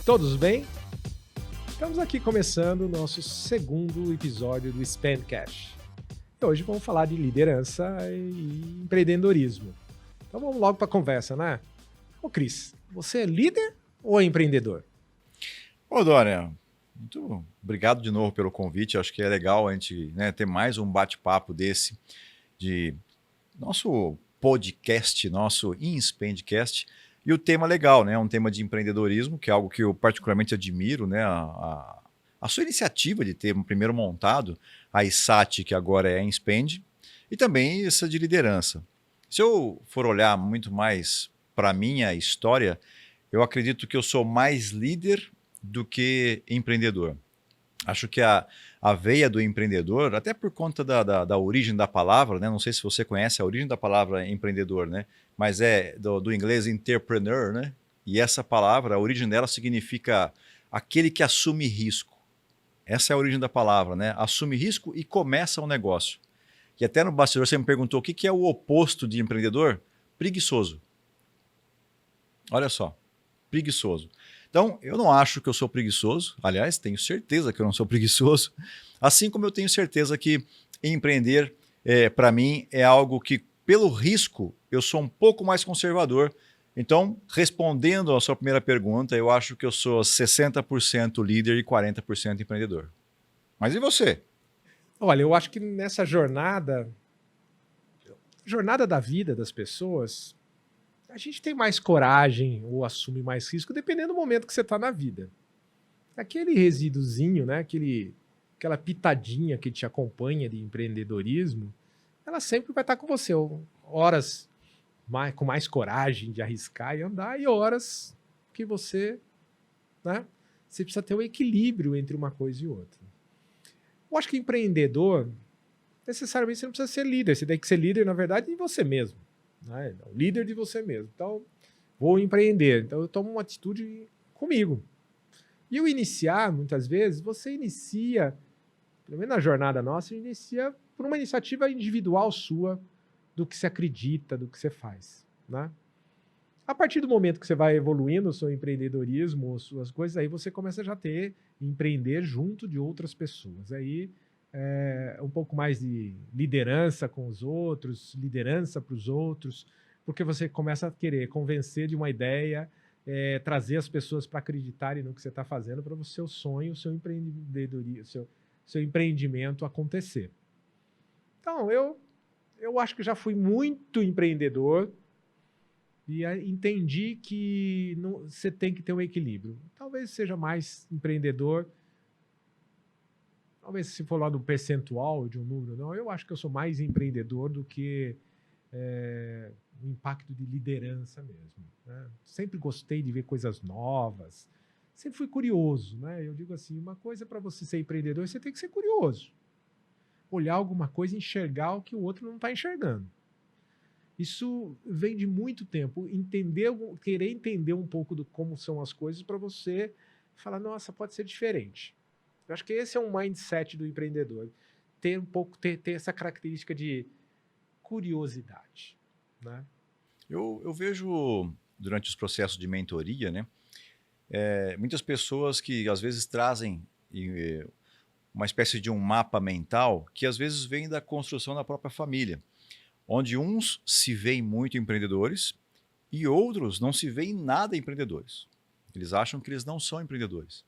Todos bem? Estamos aqui começando o nosso segundo episódio do Spamcast. E hoje vamos falar de liderança e empreendedorismo. Então vamos logo para a conversa, né? Ô Cris, você é líder ou é empreendedor? Ô, Dória, muito obrigado de novo pelo convite. Acho que é legal a gente, ter mais um bate-papo desse de nosso podcast, nosso InSpendcast. E o tema legal, né? Um tema de empreendedorismo, que é algo que eu particularmente admiro, né? A sua iniciativa de ter primeiro montado a ISAT, que agora é a InSpend, e também essa de liderança. Se eu for olhar muito mais para a minha história, eu acredito que eu sou mais líder do que empreendedor. Acho que a veia do empreendedor, até por conta da origem da palavra, né? Não sei se você conhece a origem da palavra empreendedor, né? Mas é do inglês entrepreneur, né? E essa palavra, a origem dela significa aquele que assume risco. Essa é a origem da palavra, né? Assume risco e começa um negócio. E até no bastidor você me perguntou o que é o oposto de empreendedor? Preguiçoso. Olha só, preguiçoso. Então, eu não acho que eu sou preguiçoso. Aliás, tenho certeza que eu não sou preguiçoso. Assim como eu tenho certeza que empreender, para mim, é algo que, pelo risco, eu sou um pouco mais conservador. Então, respondendo à sua primeira pergunta, eu acho que eu sou 60% líder e 40% empreendedor. Mas e você? Olha, eu acho que nessa jornada da vida das pessoas, a gente tem mais coragem ou assume mais risco dependendo do momento que você está na vida. Aquele resíduozinho, né? Aquela pitadinha que te acompanha de empreendedorismo, ela sempre vai estar com você. Horas com mais coragem de arriscar e andar, e horas que você, né? Você precisa ter um equilíbrio entre uma coisa e outra. Eu acho que empreendedor, necessariamente você não precisa ser líder. Você tem que ser líder, na verdade, de você mesmo. Né? O líder de você mesmo. Então, vou empreender. Então, eu tomo uma atitude comigo. E o iniciar, muitas vezes, você inicia, pelo menos na jornada nossa, inicia por uma iniciativa individual sua do que você acredita, do que você faz. Né? A partir do momento que você vai evoluindo o seu empreendedorismo, suas coisas, aí você começa já a empreender junto de outras pessoas. Aí um pouco mais de liderança com os outros, liderança para os outros, porque você começa a querer convencer de uma ideia, trazer as pessoas para acreditarem no que você está fazendo para o seu sonho, o seu empreendedorismo, seu empreendimento acontecer. Então, eu acho que já fui muito empreendedor e entendi que você tem que ter um equilíbrio. Talvez seja mais empreendedor. Talvez se for lá do percentual de um número, não. Eu acho que eu sou mais empreendedor do que o impacto de liderança mesmo. Né? Sempre gostei de ver coisas novas. Sempre fui curioso. Né? Eu digo assim, uma coisa para você ser empreendedor, você tem que ser curioso. Olhar alguma coisa e enxergar o que o outro não está enxergando. Isso vem de muito tempo. Querer entender um pouco de como são as coisas para você falar, nossa, pode ser diferente. Eu acho que esse é um mindset do empreendedor. Ter essa característica de curiosidade. Né? Eu vejo, durante os processos de mentoria, né, muitas pessoas que às vezes trazem uma espécie de um mapa mental que às vezes vem da construção da própria família, onde uns se veem muito empreendedores e outros não se veem nada empreendedores. Eles acham que eles não são empreendedores.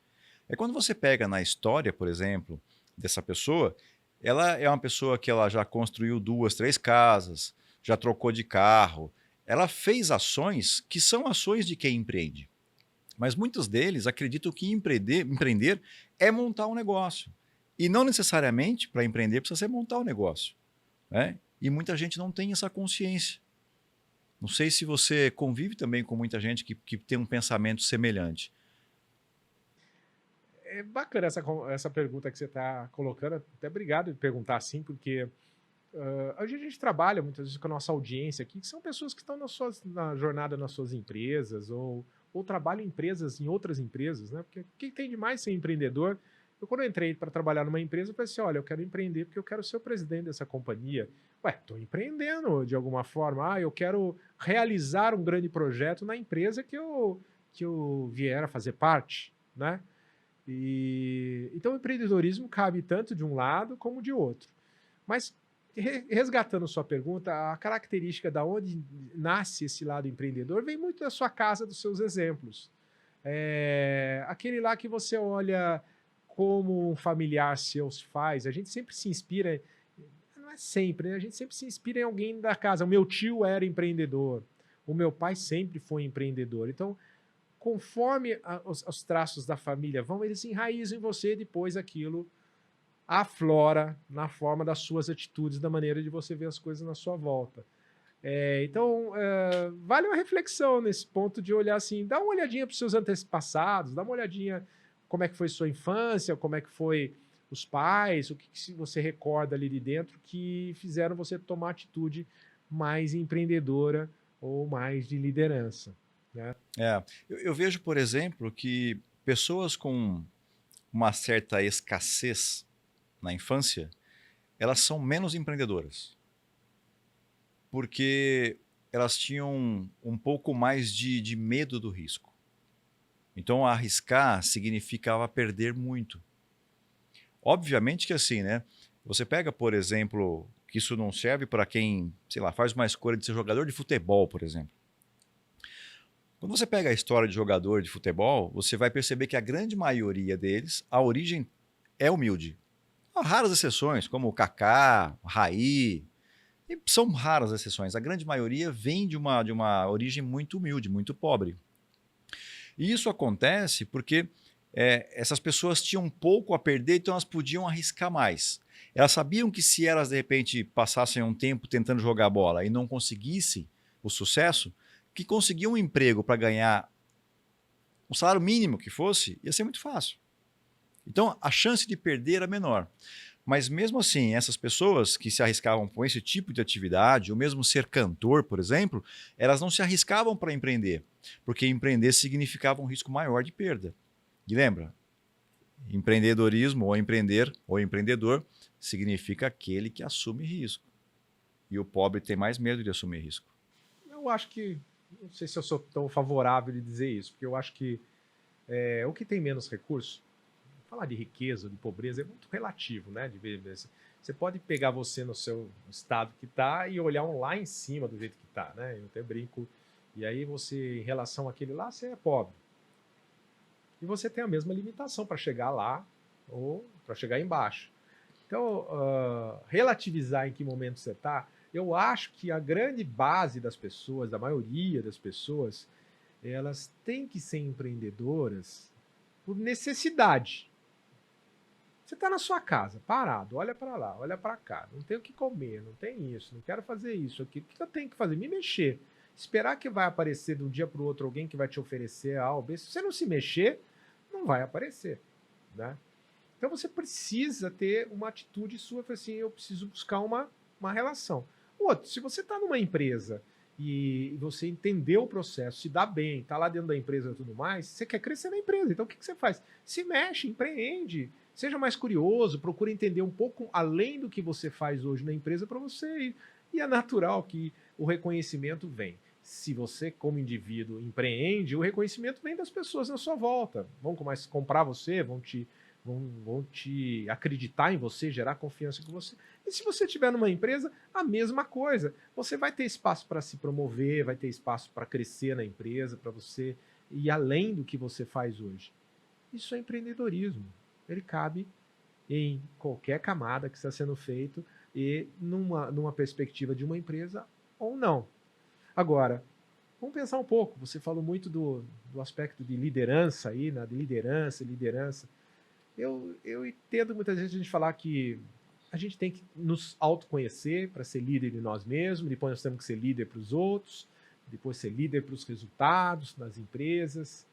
É quando você pega na história, por exemplo, dessa pessoa, ela é uma pessoa que ela já construiu 2, 3 casas, já trocou de carro, ela fez ações que são ações de quem empreende. Mas muitos deles acreditam que empreender é montar um negócio. E não necessariamente para empreender precisa ser montar um negócio. Né? E muita gente não tem essa consciência. Não sei se você convive também com muita gente que tem um pensamento semelhante. É bacana essa pergunta que você está colocando. Até obrigado por perguntar assim, porque a gente trabalha muitas vezes com a nossa audiência aqui, que são pessoas que estão na jornada nas suas empresas ou trabalham em empresas, em outras empresas, né? Porque o que tem de mais ser empreendedor? Quando eu entrei para trabalhar numa empresa, eu falei assim, olha, eu quero empreender porque eu quero ser o presidente dessa companhia. Ué, estou empreendendo de alguma forma. Eu quero realizar um grande projeto na empresa que eu vier a fazer parte, né? Então o empreendedorismo cabe tanto de um lado como de outro. Mas resgatando sua pergunta, a característica da onde nasce esse lado empreendedor vem muito da sua casa, dos seus exemplos. Aquele lá que você olha como um familiar seu faz, a gente sempre se inspira, não é sempre, né? A gente sempre se inspira em alguém da casa. O meu tio era empreendedor, o meu pai sempre foi empreendedor. Então, conforme os traços da família vão, eles se enraizam em você e depois aquilo aflora na forma das suas atitudes, da maneira de você ver as coisas na sua volta. Então, vale uma reflexão nesse ponto de olhar assim, dá uma olhadinha para os seus antepassados, dá uma olhadinha como é que foi sua infância, como é que foi os pais, o que você recorda ali de dentro que fizeram você tomar atitude mais empreendedora ou mais de liderança, né? Eu vejo, por exemplo, que pessoas com uma certa escassez na infância, elas são menos empreendedoras. Porque elas tinham um pouco mais de medo do risco. Então, arriscar significava perder muito. Obviamente que assim, né? Você pega, por exemplo, que isso não serve para quem, sei lá, faz uma escolha de ser jogador de futebol, por exemplo. Quando você pega a história de jogador de futebol, você vai perceber que a grande maioria deles, a origem é humilde. Há raras exceções, como o Kaká, o Raí, e são raras exceções. A grande maioria vem de uma origem muito humilde, muito pobre. E isso acontece porque essas pessoas tinham pouco a perder, então elas podiam arriscar mais. Elas sabiam que se elas, de repente, passassem um tempo tentando jogar bola e não conseguissem o sucesso, que conseguiam um emprego para ganhar um salário mínimo que fosse, ia ser muito fácil. Então, a chance de perder era menor. Mas mesmo assim, essas pessoas que se arriscavam com esse tipo de atividade, ou mesmo ser cantor, por exemplo, elas não se arriscavam para empreender, porque empreender significava um risco maior de perda. E lembra? Empreendedorismo ou empreender ou empreendedor significa aquele que assume risco. E o pobre tem mais medo de assumir risco. Eu acho que, não sei se eu sou tão favorável de dizer isso, porque eu acho que o que tem menos recurso, falar de riqueza, de pobreza, é muito relativo, né? Você pode pegar você no seu estado que está e olhar um lá em cima do jeito que está, né? Eu até brinco. E aí você, em relação àquele lá, você é pobre. E você tem a mesma limitação para chegar lá ou para chegar embaixo. Então, relativizar em que momento você está, eu acho que a grande base das pessoas, da maioria das pessoas, elas têm que ser empreendedoras por necessidade. Você está na sua casa, parado, olha para lá, olha para cá, não tem o que comer, não tem isso, não quero fazer isso aqui. O que eu tenho que fazer? Me mexer. Esperar que vai aparecer de um dia para o outro alguém que vai te oferecer algo. Se você não se mexer, não vai aparecer, né? Então você precisa ter uma atitude sua, assim, eu preciso buscar uma relação. Outro, se você está numa empresa e você entendeu o processo, se dá bem, está lá dentro da empresa e tudo mais, você quer crescer na empresa. Então o que você faz? Se mexe, empreende, seja mais curioso, procure entender um pouco além do que você faz hoje na empresa para você ir. E é natural que o reconhecimento vem. Se você, como indivíduo, empreende, o reconhecimento vem das pessoas na sua volta. Vão mais comprar você, vão te acreditar em você, gerar confiança com você. E se você estiver numa empresa, a mesma coisa. Você vai ter espaço para se promover, vai ter espaço para crescer na empresa, para você ir além do que você faz hoje. Isso é empreendedorismo. Ele cabe em qualquer camada que está sendo feito e numa perspectiva de uma empresa ou não. Agora, vamos pensar um pouco. Você falou muito do aspecto de liderança aí, né? De liderança. Eu entendo muitas vezes a gente falar que a gente tem que nos autoconhecer para ser líder de nós mesmos, depois nós temos que ser líder para os outros, depois ser líder para os resultados nas empresas.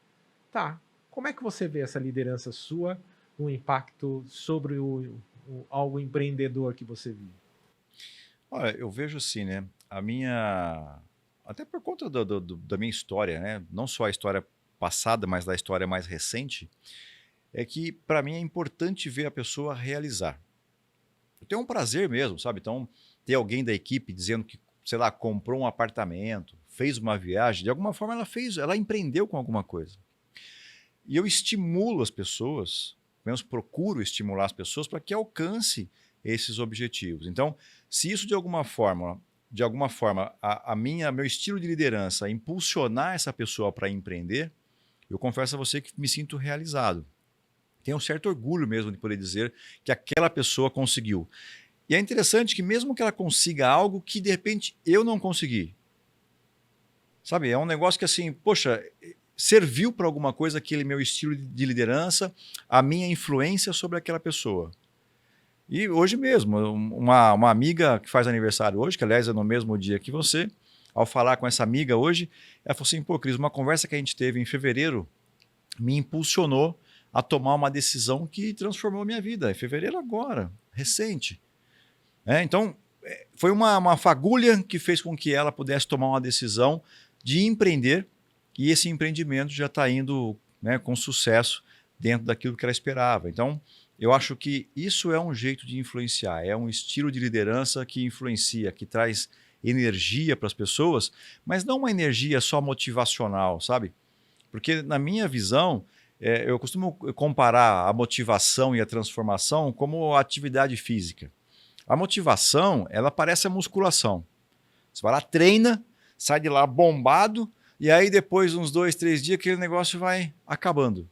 Tá, como é que você vê essa liderança sua, um impacto sobre algo empreendedor que você vive? Olha, eu vejo assim, né? Até por conta da minha história, né? Não só a história passada, mas da história mais recente, é que para mim é importante ver a pessoa realizar. Eu tenho um prazer mesmo, sabe? Então, ter alguém da equipe dizendo que sei lá, comprou um apartamento, fez uma viagem, de alguma forma ela empreendeu com alguma coisa. E eu estimulo as pessoas, pelo menos procuro estimular as pessoas para que alcance esses objetivos. Então, se isso de alguma forma, meu estilo de liderança impulsionar essa pessoa para empreender, eu confesso a você que me sinto realizado. Tenho um certo orgulho mesmo de poder dizer que aquela pessoa conseguiu. E é interessante que mesmo que ela consiga algo que de repente eu não consegui, sabe? É um negócio que assim, poxa, serviu para alguma coisa aquele meu estilo de liderança, a minha influência sobre aquela pessoa. E hoje mesmo, uma amiga que faz aniversário hoje, que aliás é no mesmo dia que você, ao falar com essa amiga hoje, ela falou assim, pô, Cris, uma conversa que a gente teve em fevereiro me impulsionou a tomar uma decisão que transformou a minha vida. Em fevereiro agora, recente. Então, foi uma fagulha que fez com que ela pudesse tomar uma decisão de empreender, e esse empreendimento já está indo, né, com sucesso dentro daquilo que ela esperava. Então, eu acho que isso é um jeito de influenciar, é um estilo de liderança que influencia, que traz energia para as pessoas, mas não uma energia só motivacional, sabe? Porque na minha visão, eu costumo comparar a motivação e a transformação como atividade física. A motivação, ela parece a musculação. Você vai lá, treina, sai de lá bombado, e aí depois de uns 2, 3 dias, aquele negócio vai acabando.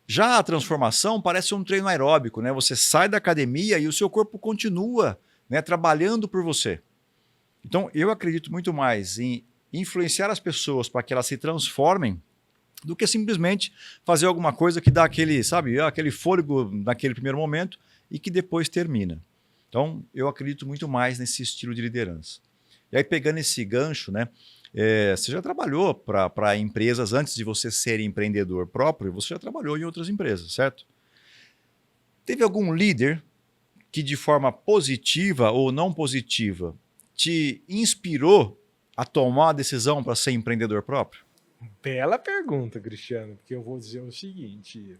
Já a transformação parece um treino aeróbico, né? Você sai da academia e o seu corpo continua, né, trabalhando por você. Então, eu acredito muito mais em influenciar as pessoas para que elas se transformem do que simplesmente fazer alguma coisa que dá aquele, sabe, aquele fôlego naquele primeiro momento e que depois termina. Então, eu acredito muito mais nesse estilo de liderança. E aí, pegando esse gancho, né? Você já trabalhou para empresas antes de você ser empreendedor próprio, você já trabalhou em outras empresas, certo? Teve algum líder que de forma positiva ou não positiva te inspirou a tomar a decisão para ser empreendedor próprio? Bela pergunta, Cristiano, porque eu vou dizer o seguinte.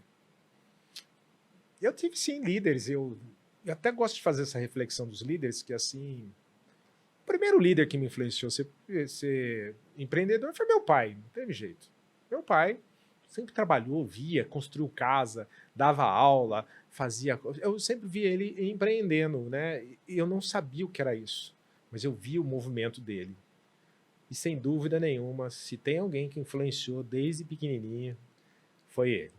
Eu tive sim líderes, eu até gosto de fazer essa reflexão dos líderes, que assim, o primeiro líder que me influenciou a ser empreendedor foi meu pai, não teve jeito. Meu pai sempre trabalhou, via, construiu casa, dava aula, fazia. Eu sempre via ele empreendendo, né? E eu não sabia o que era isso, mas eu via o movimento dele. E sem dúvida nenhuma, se tem alguém que influenciou desde pequenininho, foi ele.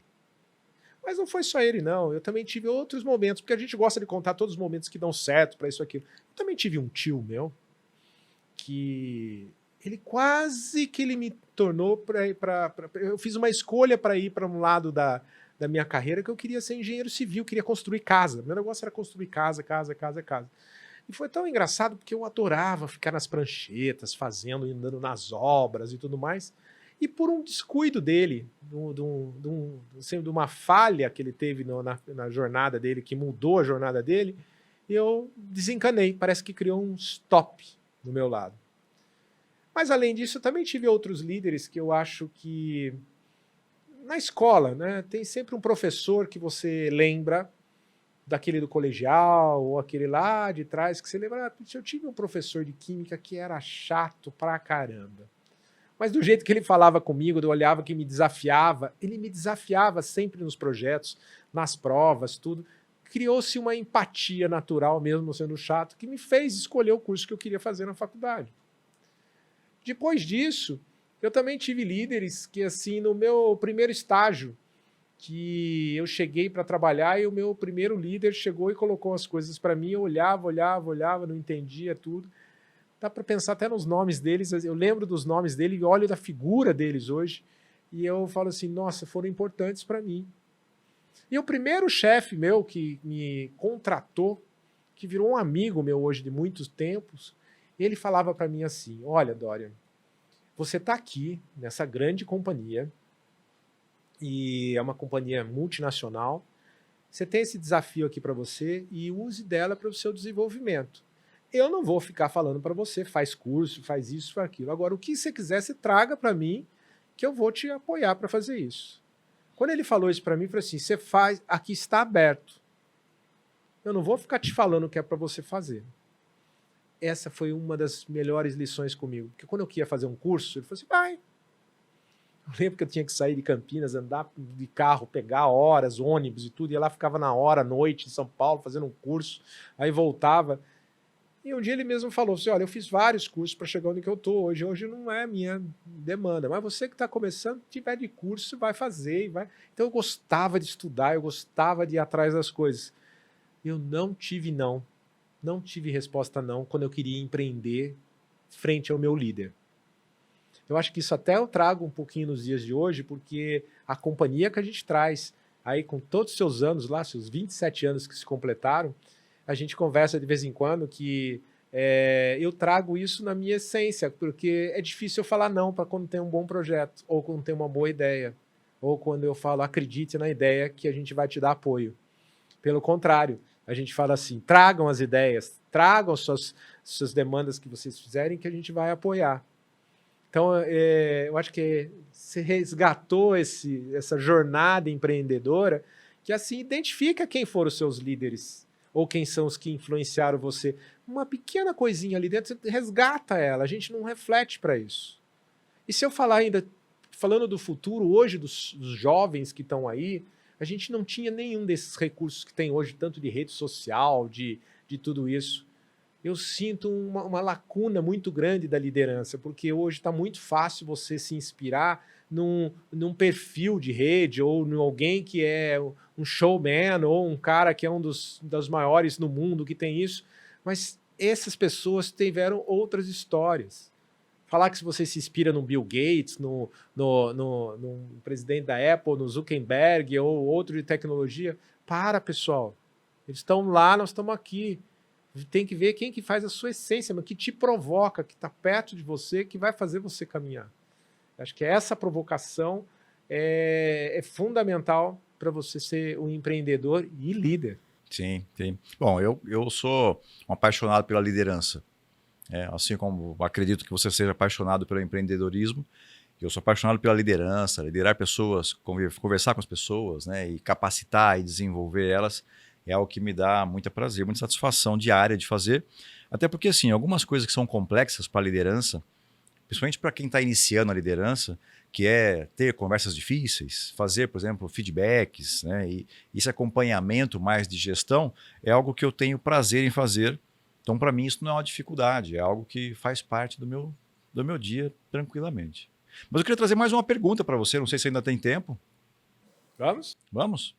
Mas não foi só ele, não. Eu também tive outros momentos, porque a gente gosta de contar todos os momentos que dão certo para isso aqui. Eu também tive um tio meu que ele quase que ele me tornou eu fiz uma escolha para ir para um lado da minha carreira que eu queria ser engenheiro civil, queria construir casa. Meu negócio era construir casa. E foi tão engraçado porque eu adorava ficar nas pranchetas, fazendo, andando nas obras e tudo mais. E por um descuido dele, de uma falha que ele teve na jornada dele, que mudou a jornada dele, eu desencanei. Parece que criou um stop do meu lado. Mas além disso, eu também tive outros líderes que eu acho que na escola, né, tem sempre um professor que você lembra, daquele do colegial, ou aquele lá de trás, que você lembra, eu tive um professor de química que era chato pra caramba. Mas do jeito que ele falava comigo, eu olhava que me desafiava, ele me desafiava sempre nos projetos, nas provas, tudo. Criou-se uma empatia natural, mesmo sendo chato, que me fez escolher o curso que eu queria fazer na faculdade. Depois disso, eu também tive líderes que, assim, no meu primeiro estágio, que eu cheguei para trabalhar e o meu primeiro líder chegou e colocou as coisas para mim, eu olhava, não entendia tudo. Dá para pensar até nos nomes deles, eu lembro dos nomes deles e olho da figura deles hoje, e eu falo assim, nossa, foram importantes para mim. E o primeiro chefe meu que me contratou, que virou um amigo meu hoje de muitos tempos, ele falava para mim assim, olha, Dorian, você está aqui nessa grande companhia, e é uma companhia multinacional, você tem esse desafio aqui para você e use dela para o seu desenvolvimento. Eu não vou ficar falando para você, faz curso, faz isso, faz aquilo. Agora, o que você quiser, você traga para mim, que eu vou te apoiar para fazer isso. Quando ele falou isso para mim, ele falou assim, você faz, aqui está aberto. Eu não vou ficar te falando o que é para você fazer. essa foi uma das melhores lições comigo. Porque quando eu queria fazer um curso, ele falou assim, vai. Eu lembro que eu tinha que sair de Campinas, andar de carro, pegar horas, ônibus e tudo, e lá ficava na hora, à noite, em São Paulo, fazendo um curso, aí voltava. E um dia ele mesmo falou assim, olha, eu fiz vários cursos para chegar onde que eu estou hoje. Hoje não é minha demanda, mas você que está começando, tiver de curso, vai fazer. E vai. Então eu gostava de estudar, eu gostava de ir atrás das coisas. Eu não tive não tive resposta não quando eu queria empreender frente ao meu líder. Eu acho que isso até eu trago um pouquinho nos dias de hoje, porque a companhia que a gente traz, aí com todos os seus anos lá, seus 27 anos que se completaram, a gente conversa de vez em quando que eu trago isso na minha essência, porque é difícil eu falar não para quando tem um bom projeto, ou quando tem uma boa ideia, ou quando eu falo acredite na ideia que a gente vai te dar apoio. Pelo contrário, a gente fala assim, tragam as ideias, tragam suas demandas que vocês fizerem que a gente vai apoiar. Então, eu acho que você resgatou essa jornada empreendedora que, assim, identifica quem foram os seus líderes ou quem são os que influenciaram você. Uma pequena coisinha ali dentro, você resgata ela, a gente não reflete para isso. E se eu falar ainda, falando do futuro hoje, dos jovens que estão aí, a gente não tinha nenhum desses recursos que tem hoje, tanto de rede social, de tudo isso. Eu sinto uma lacuna muito grande da liderança, porque hoje está muito fácil você se inspirar num perfil de rede ou em alguém que é um showman ou um cara que é das maiores no mundo que tem isso, mas essas pessoas tiveram outras histórias. Falar que se você se inspira no Bill Gates, no presidente da Apple, no Zuckerberg ou outro de tecnologia, pessoal. Eles estão lá, nós estamos aqui. Tem que ver quem que faz a sua essência, mas que te provoca, que está perto de você, que vai fazer você caminhar. Acho que essa provocação é fundamental para você ser um empreendedor e líder. Sim, sim. Bom, eu sou um apaixonado pela liderança. Assim como acredito que você seja apaixonado pelo empreendedorismo, eu sou apaixonado pela liderança, liderar pessoas, conversar com as pessoas, né, e capacitar e desenvolver elas é algo que me dá muito prazer, muita satisfação diária de fazer. Até porque, assim, algumas coisas que são complexas para a liderança, principalmente para quem está iniciando a liderança, que é ter conversas difíceis, fazer, por exemplo, feedbacks, né, e esse acompanhamento mais de gestão, é algo que eu tenho prazer em fazer. Então, para mim, isso não é uma dificuldade, é algo que faz parte do meu dia tranquilamente. Mas eu queria trazer mais uma pergunta para você, não sei se ainda tem tempo. Vamos? Vamos?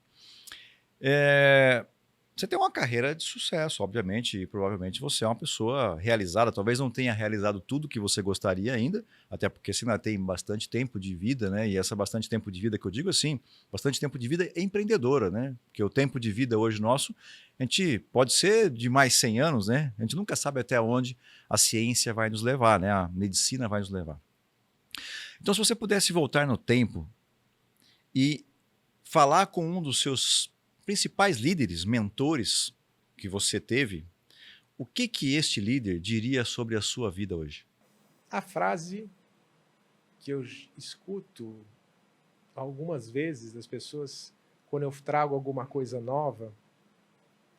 Você tem uma carreira de sucesso, obviamente, e provavelmente você é uma pessoa realizada. Talvez não tenha realizado tudo que você gostaria ainda, até porque você ainda tem bastante tempo de vida, né? E essa bastante tempo de vida que eu digo assim, bastante tempo de vida empreendedora, né? Porque o tempo de vida hoje nosso, a gente pode ser de mais 100 anos, né? A gente nunca sabe até onde a ciência vai nos levar, né? A medicina vai nos levar. Então, se você pudesse voltar no tempo e falar com um dos seus principais líderes, mentores que você teve, o que este líder diria sobre a sua vida hoje? A frase que eu escuto algumas vezes das pessoas, quando eu trago alguma coisa nova,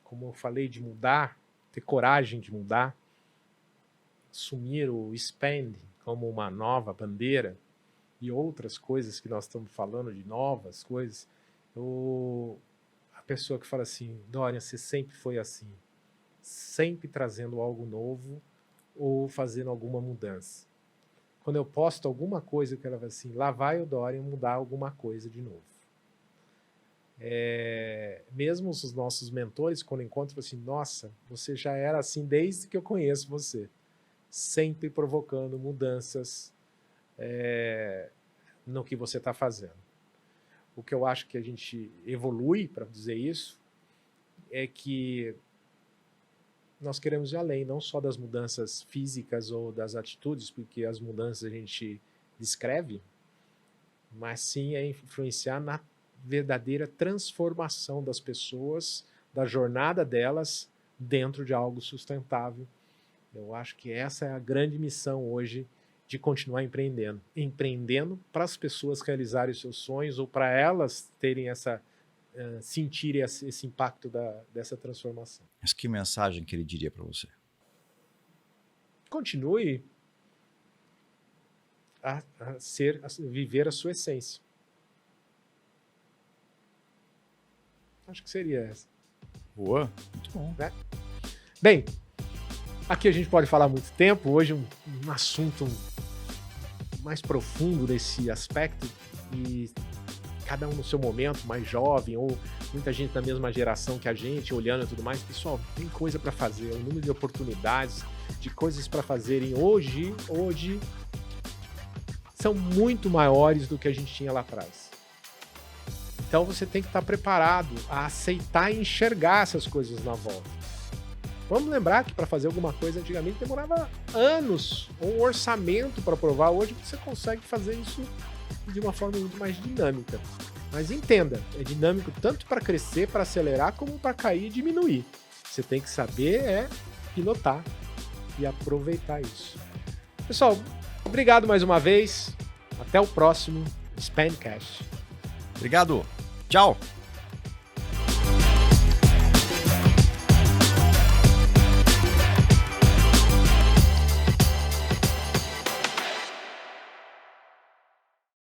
como eu falei de mudar, ter coragem de mudar, assumir o SPAN como uma nova bandeira e outras coisas que nós estamos falando de novas coisas, a pessoa que fala assim, Dorian, você sempre foi assim, sempre trazendo algo novo ou fazendo alguma mudança. Quando eu posto alguma coisa que ela vai assim, lá vai o Dorian mudar alguma coisa de novo. Mesmo os nossos mentores, quando encontram, assim, nossa, você já era assim desde que eu conheço você, sempre provocando mudanças no que você está fazendo. O que eu acho que a gente evolui para dizer isso é que nós queremos ir além, não só das mudanças físicas ou das atitudes, porque as mudanças a gente descreve, mas sim é influenciar na verdadeira transformação das pessoas, da jornada delas dentro de algo sustentável. Eu acho que essa é a grande missão hoje de continuar empreendendo. Empreendendo para as pessoas realizarem os seus sonhos ou para elas terem sentirem esse impacto dessa transformação. Mas que mensagem que ele diria para você? continue a viver a sua essência. Acho que seria essa. Boa, muito bom. Né? Bem, aqui a gente pode falar muito tempo. Hoje um assunto mais profundo desse aspecto, e cada um no seu momento, mais jovem, ou muita gente da mesma geração que a gente, olhando e tudo mais. Pessoal, tem coisa para fazer, um número de oportunidades, de coisas para fazerem hoje são muito maiores do que a gente tinha lá atrás. Então você tem que estar preparado a aceitar e enxergar essas coisas na volta. Vamos lembrar que para fazer alguma coisa antigamente demorava anos, ou um orçamento para provar. Hoje você consegue fazer isso de uma forma muito mais dinâmica. Mas entenda, é dinâmico tanto para crescer, para acelerar, como para cair e diminuir. Você tem que saber pilotar e aproveitar isso. Pessoal, obrigado mais uma vez. Até o próximo Spancast. Obrigado. Tchau.